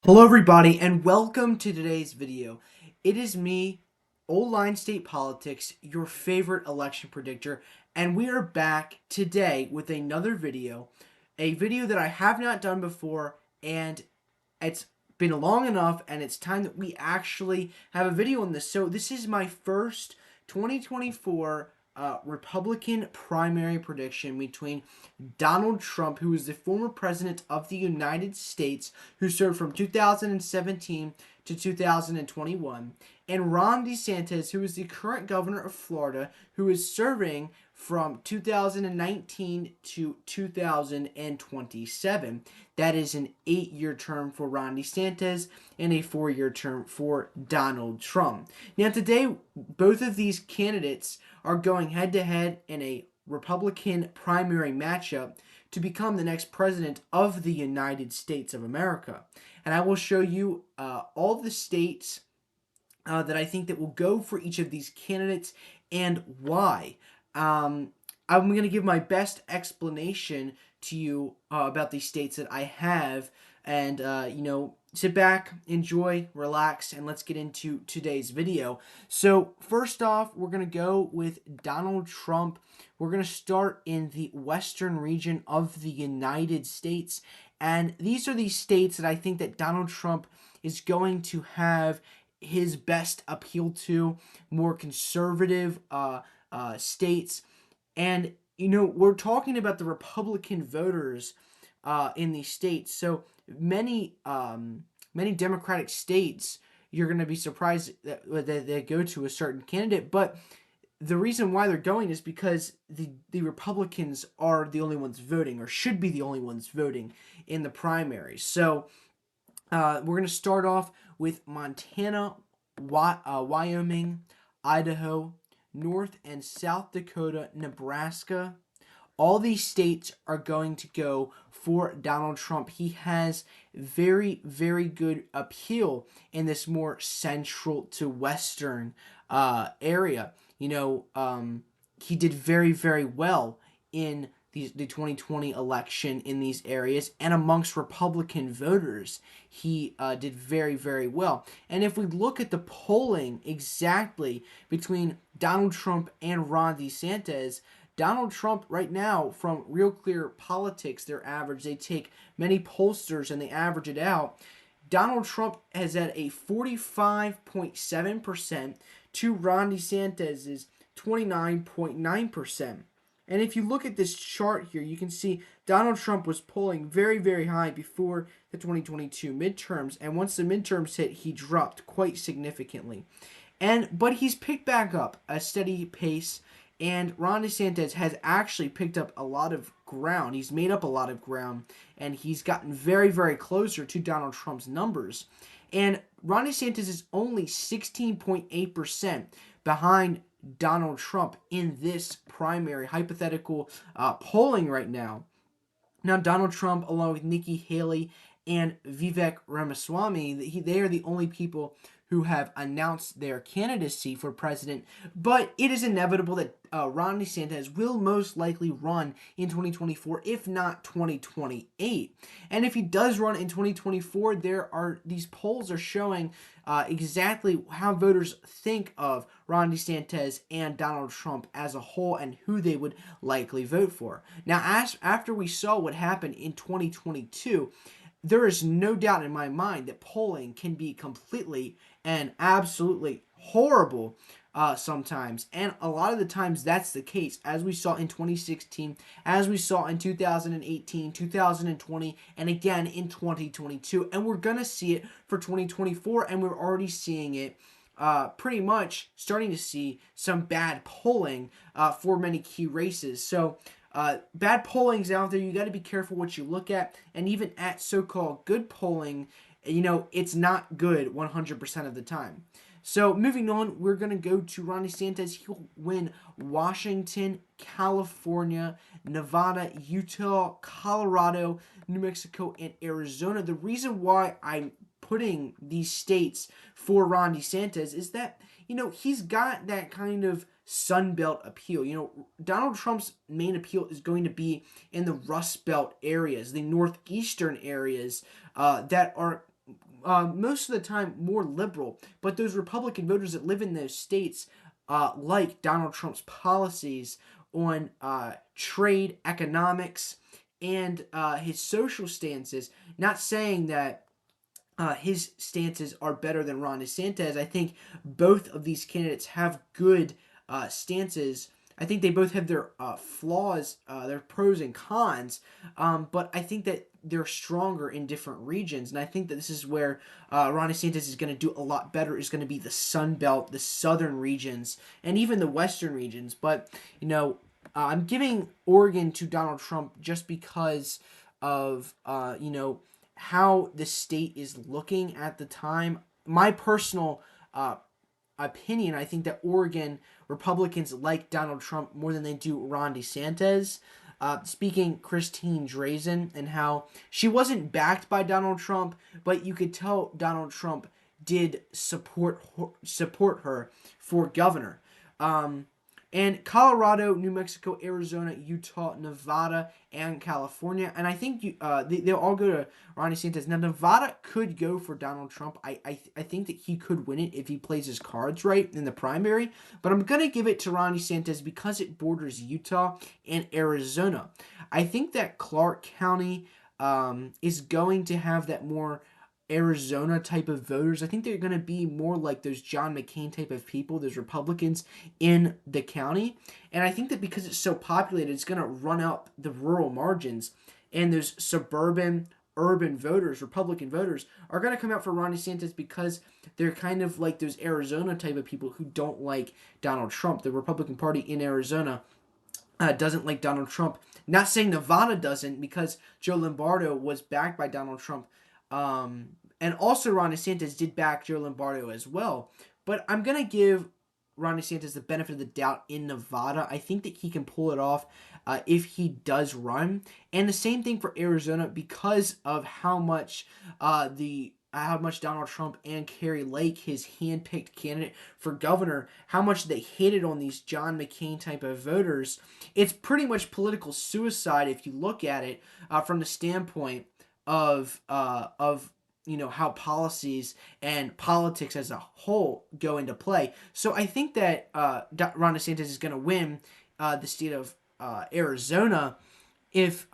Hello everybody and welcome to today's video. It is me, Old Line State Politics, your favorite election predictor, and we are back today with another video. A video that I have not done before, and it's been long enough and it's time that we actually have a video on this. So this is my first 2024 Republican primary prediction between Donald Trump, who is the former president of the United States, who served from 2017 to 2021, and Ron DeSantis, who is the current governor of Florida, who is serving from 2019 to 2027. That is an 8-year term for Ron DeSantis and a 4-year term for Donald Trump. Now, today, both of these candidates are going head to head in a Republican primary matchup to become the next president of the United States of America. And I will show you all the states that I think that will go for each of these candidates and why. I'm going to give my best explanation to you about these states that I have, and sit back, enjoy, relax, and let's get into today's video. So first off, we're going to go with Donald Trump. We're going to start in the western region of the United States, and these are the states that I think that Donald Trump is going to have his best appeal to, more conservative states. And, we're talking about the Republican voters in these states. So many Democratic states, you're going to be surprised that they go to a certain candidate. But the reason why they're going is because the Republicans are the only ones voting, or should be the only ones voting in the primaries. So we're going to start off with Montana, Wyoming, Idaho, North and South Dakota, Nebraska. All these states are going to go for Donald Trump. He has very, very good appeal in this more central to western area. He did very, very well in the 2020 election in these areas, and amongst Republican voters, he did very, very well. And if we look at the polling exactly between Donald Trump and Ron DeSantis, Donald Trump right now, from Real Clear Politics, they take many pollsters and they average it out. Donald Trump has at a 45.7% to Ron DeSantis' 29.9%. And if you look at this chart here, you can see Donald Trump was polling very, very high before the 2022 midterms, and once the midterms hit, he dropped quite significantly. But he's picked back up a steady pace, and Ron DeSantis has actually picked up a lot of ground. He's made up a lot of ground, and he's gotten very, very closer to Donald Trump's numbers. And Ron DeSantis is only 16.8% behind Donald Trump in this primary hypothetical polling right now. Now, Donald Trump, along with Nikki Haley and Vivek Ramaswamy, they are the only people who have announced their candidacy for president. But it is inevitable that Ron DeSantis will most likely run in 2024, if not 2028. And if he does run in 2024, these polls are showing exactly how voters think of Ron DeSantis and Donald Trump as a whole, and who they would likely vote for. Now, after we saw what happened in 2022, there is no doubt in my mind that polling can be completely and absolutely horrible sometimes. And a lot of the times that's the case, as we saw in 2016, as we saw in 2018, 2020, and again in 2022. And we're going to see it for 2024, and we're already seeing it. Pretty much starting to see some bad polling for many key races. So bad polling's out there. You got to be careful what you look at. And even at so-called good polling, it's not good 100% of the time. So moving on, we're going to go to Ron DeSantis. He'll win Washington, California, Nevada, Utah, Colorado, New Mexico, and Arizona. The reason why I'm putting these states for Ron DeSantis is that, he's got that kind of Sunbelt appeal. Donald Trump's main appeal is going to be in the Rust Belt areas, the northeastern areas that are most of the time more liberal, but those Republican voters that live in those states like Donald Trump's policies on trade, economics, and his social stances. Not saying that his stances are better than Ron DeSantis. I think both of these candidates have good stances. I think they both have their flaws, their pros and cons, but I think that they're stronger in different regions. And I think that this is where Ron DeSantis is going to do a lot better, is going to be the Sun Belt, the southern regions, and even the western regions. But, I'm giving Oregon to Donald Trump just because of, how the state is looking at the time. My personal opinion, I think that Oregon Republicans like Donald Trump more than they do Ron DeSantis. Speaking Christine Drazen and how she wasn't backed by Donald Trump, but you could tell Donald Trump did support her for governor. And Colorado, New Mexico, Arizona, Utah, Nevada, and California. And I think they'll all go to Ron DeSantis. Now, Nevada could go for Donald Trump. I think that he could win it if he plays his cards right in the primary. But I'm going to give it to Ron DeSantis because it borders Utah and Arizona. I think that Clark County is going to have that more Arizona type of voters. I think they're going to be more like those John McCain type of people, those Republicans in the county. And I think that because it's so populated, it's going to run up the rural margins. And those suburban, urban voters, Republican voters, are going to come out for Ron DeSantis because they're kind of like those Arizona type of people who don't like Donald Trump. The Republican Party in Arizona doesn't like Donald Trump. Not saying Nevada doesn't, because Joe Lombardo was backed by Donald Trump. And also Ron DeSantis did back Joe Lombardo as well. But I'm going to give Ron DeSantis the benefit of the doubt in Nevada. I think that he can pull it off if he does run. And the same thing for Arizona because of how much Donald Trump and Kari Lake, his hand-picked candidate for governor, how much they hated on these John McCain type of voters. It's pretty much political suicide if you look at it from the standpoint of how policies and politics as a whole go into play. So I think that Ron DeSantis is going to win the state of Arizona if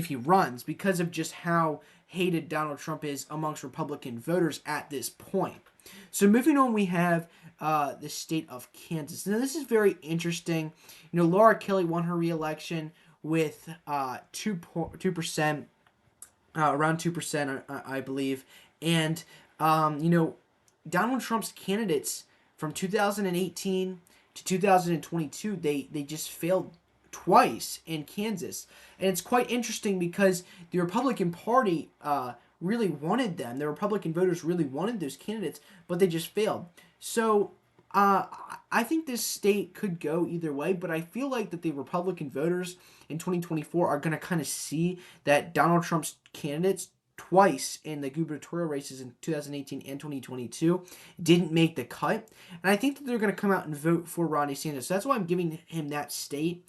he runs, because of just how hated Donald Trump is amongst Republican voters at this point. So moving on, we have the state of Kansas. Now this is very interesting. Laura Kelly won her re-election with 2%. Around 2%, I believe. And, Donald Trump's candidates from 2018 to 2022, they just failed twice in Kansas. And it's quite interesting because the Republican Party really wanted them. The Republican voters really wanted those candidates, but they just failed. So I think this state could go either way, but I feel like that the Republican voters in 2024 are going to kind of see that Donald Trump's candidates twice in the gubernatorial races in 2018 and 2022 didn't make the cut. And I think that they're going to come out and vote for Ron DeSantis. So that's why I'm giving him that state.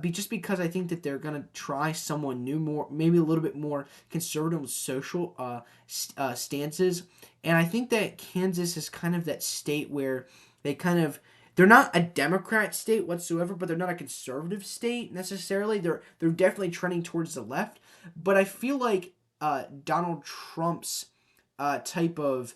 Just because I think that they're going to try someone new, more maybe a little bit more conservative social stances. And I think that Kansas is kind of that state where they're not a Democrat state whatsoever, but they're not a conservative state necessarily. They're definitely trending towards the left. But I feel like Donald Trump's type of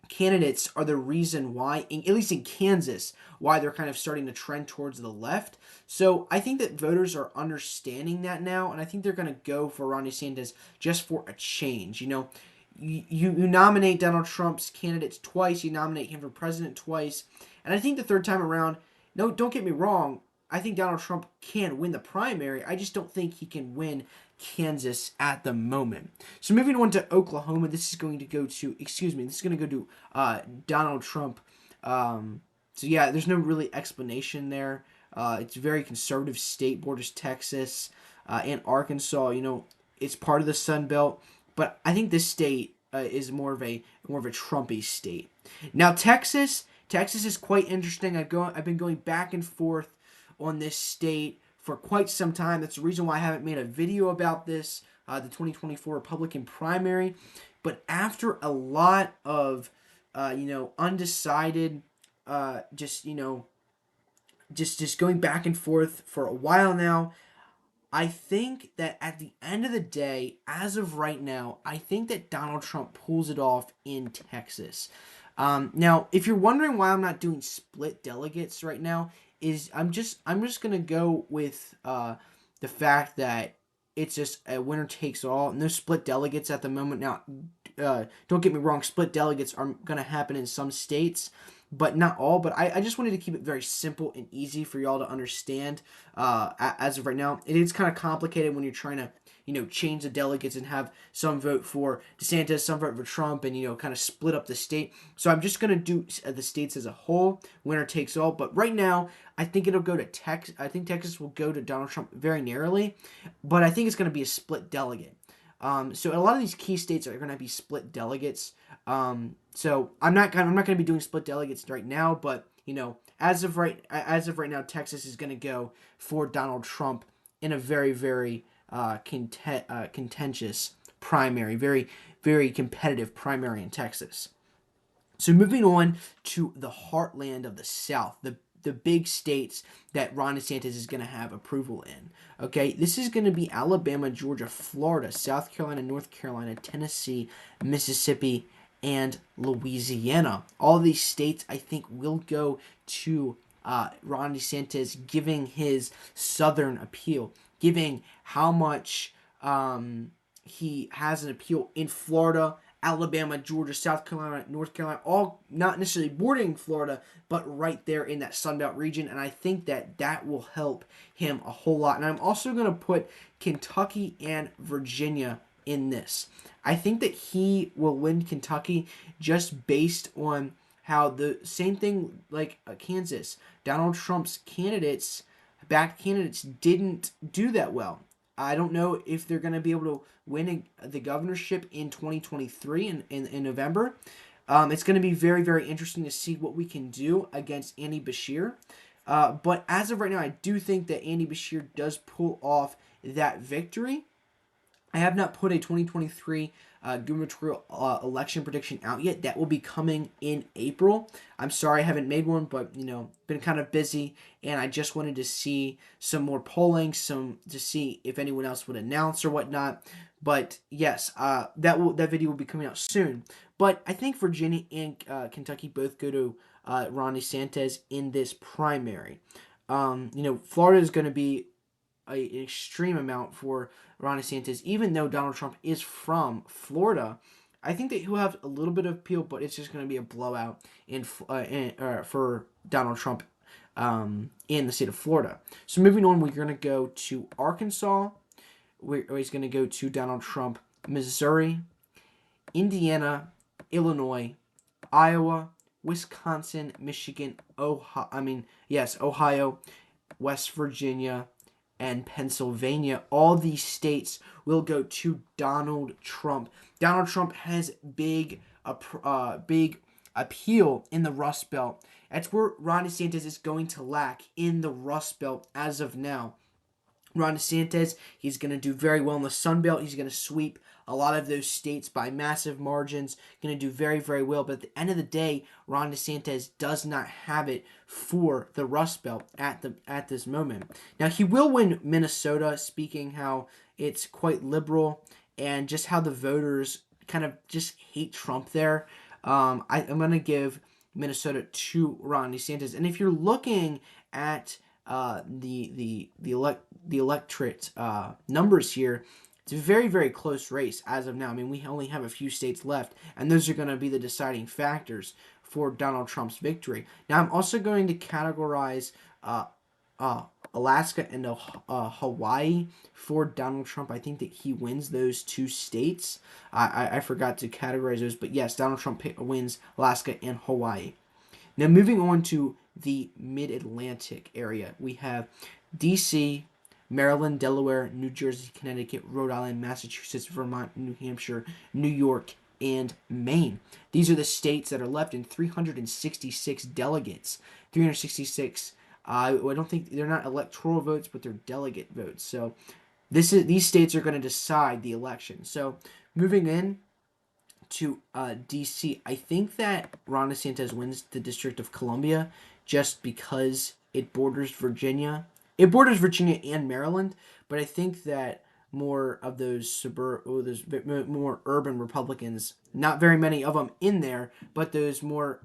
candidates are the reason why, at least in Kansas, why they're kind of starting to trend towards the left. So I think that voters are understanding that now, and I think they're going to go for Ron DeSantis just for a change. You nominate Donald Trump's candidates twice, you nominate him for president twice, and I think the third time around, no, don't get me wrong, I think Donald Trump can win the primary. I just don't think he can win Kansas at the moment. So moving on to Oklahoma, this is going to go to Donald Trump. So yeah, there's no really explanation there. It's a very conservative state, borders Texas and Arkansas. It's part of the Sun Belt, but I think this state is more of a Trumpy state. Now Texas is quite interesting. I've been going back and forth on this state for quite some time. That's the reason why I haven't made a video about this, the 2024 Republican primary, But after a lot of, undecided, just just going back and forth for a while now, I think that at the end of the day, as of right now, I think that Donald Trump pulls it off in Texas. Now, if you're wondering why I'm not doing split delegates right now, is I'm just gonna go with the fact that it's just a winner takes all. No split delegates at the moment. Now, don't get me wrong, split delegates are gonna happen in some states, but not all. But I just wanted to keep it very simple and easy for y'all to understand. As of right now, it is kind of complicated when you're trying to change the delegates and have some vote for DeSantis, some vote for Trump, and kind of split up the state. So I'm just gonna do the states as a whole, winner takes all. But right now, I think it'll go to Texas. I think Texas will go to Donald Trump very narrowly, but I think it's gonna be a split delegate. So a lot of these key states are gonna be split delegates. So I'm not gonna be doing split delegates right now, but as of right now, Texas is gonna go for Donald Trump in a very very contentious primary, very very competitive primary in Texas. So moving on to the heartland of the South, the big states that Ron DeSantis is going to have approval in. Okay, this is going to be Alabama, Georgia, Florida, South Carolina, North Carolina, Tennessee, Mississippi, and Louisiana. All these states, I think, will go to Ron DeSantis, giving his southern appeal, giving how much he has an appeal in Florida, Alabama, Georgia, South Carolina, North Carolina, all not necessarily bordering Florida, but right there in that Sunbelt region. And I think that will help him a whole lot. And I'm also going to put Kentucky and Virginia in this. I think that he will win Kentucky just based on how the same thing like Kansas, Donald Trump's backed candidates didn't do that well. I don't know if they're going to be able to win the governorship in 2023 in November. It's going to be very, very interesting to see what we can do against Andy Beshear. But as of right now, I do think that Andy Beshear does pull off that victory. I have not put a 2023 gubernatorial election prediction out yet. That will be coming in April. I'm sorry I haven't made one, but been kind of busy, and I just wanted to see some more polling, to see if anyone else would announce or whatnot. But yes, that video will be coming out soon. But I think Virginia and Kentucky both go to Ron DeSantis in this primary. Florida is going to be an extreme amount for Ron DeSantis, even though Donald Trump is from Florida. I think that he'll have a little bit of appeal, but it's just going to be a blowout for Donald Trump in the state of Florida. So moving on, we're going to go to Arkansas, where he's going to go to Donald Trump, Missouri, Indiana, Illinois, Iowa, Wisconsin, Michigan, Ohio, West Virginia, and Pennsylvania. All these states will go to Donald Trump. Donald Trump has big appeal in the Rust Belt. That's where Ron DeSantis is going to lack in the Rust Belt as of now. Ron DeSantis, he's going to do very well in the Sun Belt. He's going to sweep a lot of those states by massive margins. Going to do very, very well. But at the end of the day, Ron DeSantis does not have it for the Rust Belt at this moment. Now, he will win Minnesota, speaking how it's quite liberal and just how the voters kind of just hate Trump there. I'm going to give Minnesota to Ron DeSantis. And if you're looking at the electorate numbers here, it's a very, very close race as of now. I mean, we only have a few states left, and those are going to be the deciding factors for Donald Trump's victory. Now, I'm also going to categorize Alaska and Hawaii for Donald Trump. I think that he wins those two states. I forgot to categorize those, but yes, Donald Trump wins Alaska and Hawaii. Now, moving on to the Mid-Atlantic area, we have D.C., Maryland, Delaware, New Jersey, Connecticut, Rhode Island, Massachusetts, Vermont, New Hampshire, New York, and Maine. These are the states that are left in 366 delegates. 366. I don't think they're not electoral votes, but they're delegate votes. So these states are going to decide the election. So moving in, to D.C., I think that Ron DeSantis wins the District of Columbia just because it borders Virginia. It borders Virginia and Maryland, but I think that more of those more urban Republicans, not very many of them in there, but those more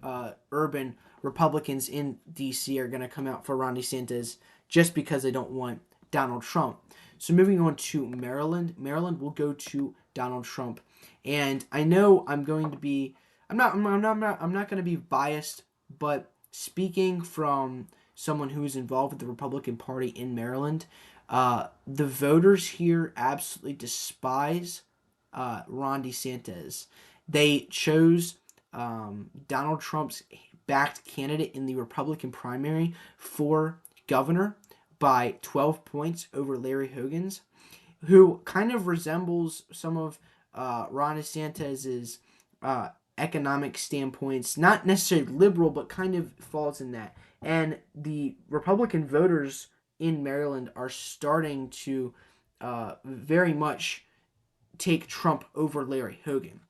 urban Republicans in D.C. are going to come out for Ron DeSantis just because they don't want Donald Trump. So moving on to Maryland, Maryland will go to Donald Trump, and I know I'm going to be, I'm not going to be biased, but speaking from someone who is involved with the Republican Party in Maryland, the voters here absolutely despise Ron DeSantis. They chose Donald Trump's backed candidate in the Republican primary for governor by 12 points over Larry Hogan's, who kind of resembles some of Ron DeSantis's economic standpoints, not necessarily liberal, but kind of falls in that. And the Republican voters in Maryland are starting to very much take Trump over Larry Hogan.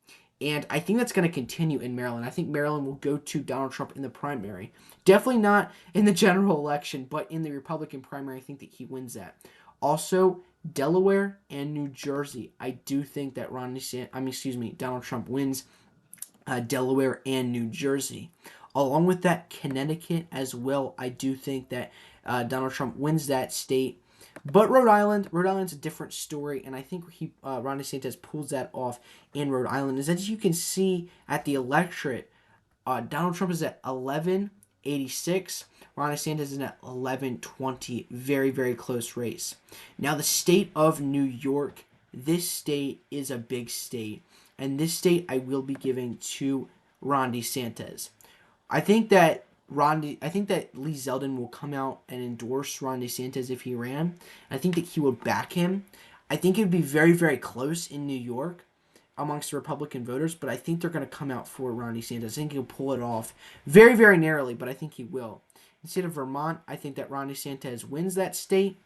And I think that's going to continue in Maryland. I think Maryland will go to Donald Trump in the primary. Definitely not in the general election, but in the Republican primary, I think that he wins that. Also, Delaware and New Jersey. I do think that Donald Trump wins Delaware and New Jersey. Along with that, Connecticut as well. I do think that Donald Trump wins that state. But Rhode Island's a different story, and I think Ron DeSantis pulls that off in Rhode Island. As you can see at the electorate, Donald Trump is at 1186. Ron DeSantis is at 1120. Very, very close race. Now, the state of New York. This state is a big state, and this state I will be giving to Ron DeSantis. I think that Lee Zeldin will come out and endorse Ron DeSantis if he ran. I think that he will back him. I think it would be very, very close in New York amongst the Republican voters, but I think they're going to come out for Ron DeSantis. I think he'll pull it off very, very narrowly, but I think he will. In the state of Vermont, I think that Ron DeSantis wins that state.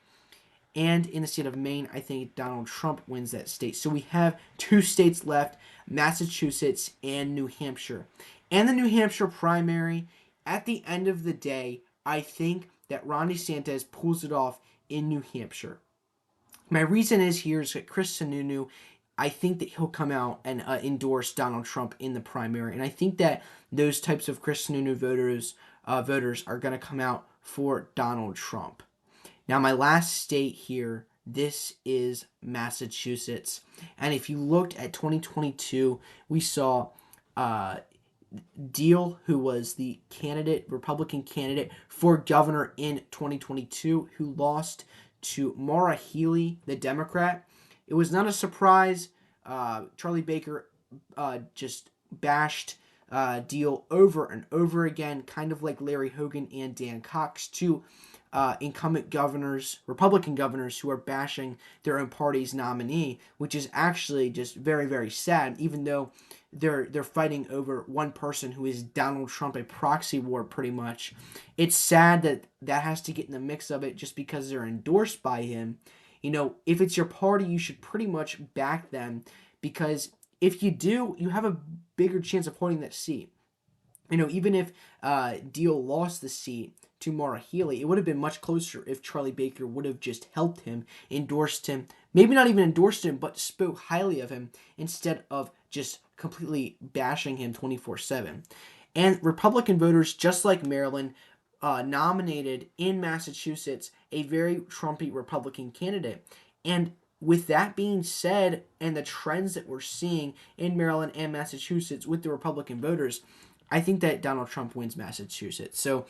And in the state of Maine, I think Donald Trump wins that state. So we have two states left, Massachusetts and New Hampshire. And the New Hampshire primary, at the end of the day, I think that Ron DeSantis pulls it off in New Hampshire. My reason is that Chris Sununu, I think that he'll come out and endorse Donald Trump in the primary. And I think that those types of Chris Sununu voters are going to come out for Donald Trump. Now, my last state here, this is Massachusetts. And if you looked at 2022, we saw Deal, who was the Republican candidate for governor in 2022, who lost to Maura Healey, the Democrat. It was not a surprise. Charlie Baker just bashed Deal over and over again, kind of like Larry Hogan and Dan Cox, two incumbent governors, Republican governors, who are bashing their own party's nominee, which is actually just very, very sad, even though they're fighting over one person who is Donald Trump, a proxy war pretty much. It's sad that has to get in the mix of it just because they're endorsed by him. You know, if it's your party, you should pretty much back them, because if you do, you have a bigger chance of holding that seat. You know, even if Deal lost the seat to Maura Healey, it would have been much closer if Charlie Baker would have just helped him, endorsed him, maybe not even endorsed him, but spoke highly of him instead of just completely bashing him 24/7. And Republican voters, just like Maryland, nominated in Massachusetts a very Trumpy Republican candidate. And with that being said, and the trends that we're seeing in Maryland and Massachusetts with the Republican voters, I think that Donald Trump wins Massachusetts. So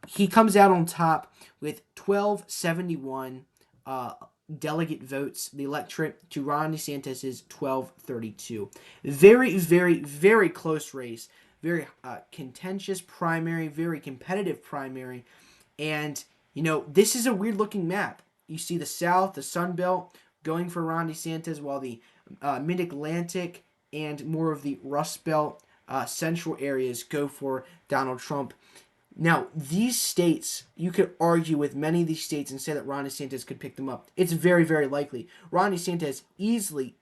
he comes out on top with 1271 delegate votes, the electorate, to Ron DeSantis' 1232. Very, very, very close race. Very contentious primary, very competitive primary. And, you know, this is a weird-looking map. You see the South, the Sun Belt, going for Ron DeSantis, while the Mid-Atlantic and more of the Rust Belt central areas go for Donald Trump. Now, these states, you could argue with many of these states and say that Ron DeSantis could pick them up. It's very, very likely. Ron DeSantis easily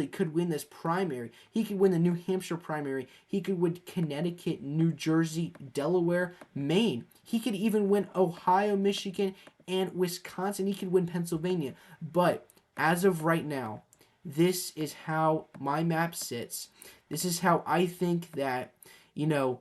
could win this primary. He could win the New Hampshire primary. He could win Connecticut, New Jersey, Delaware, Maine. He could even win Ohio, Michigan, and Wisconsin. He could win Pennsylvania. But as of right now, this is how my map sits. This is how I think that, you know,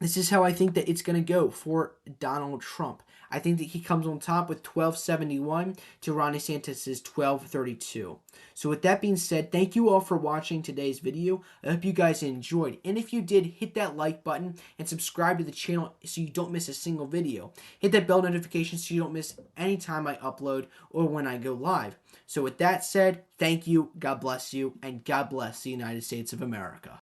this is how I think that it's going to go for Donald Trump. I think that he comes on top with 1271 to Ron DeSantis' 1232. So with that being said, thank you all for watching today's video. I hope you guys enjoyed. And if you did, hit that like button and subscribe to the channel so you don't miss a single video. Hit that bell notification so you don't miss any time I upload or when I go live. So with that said, thank you, God bless you, and God bless the United States of America.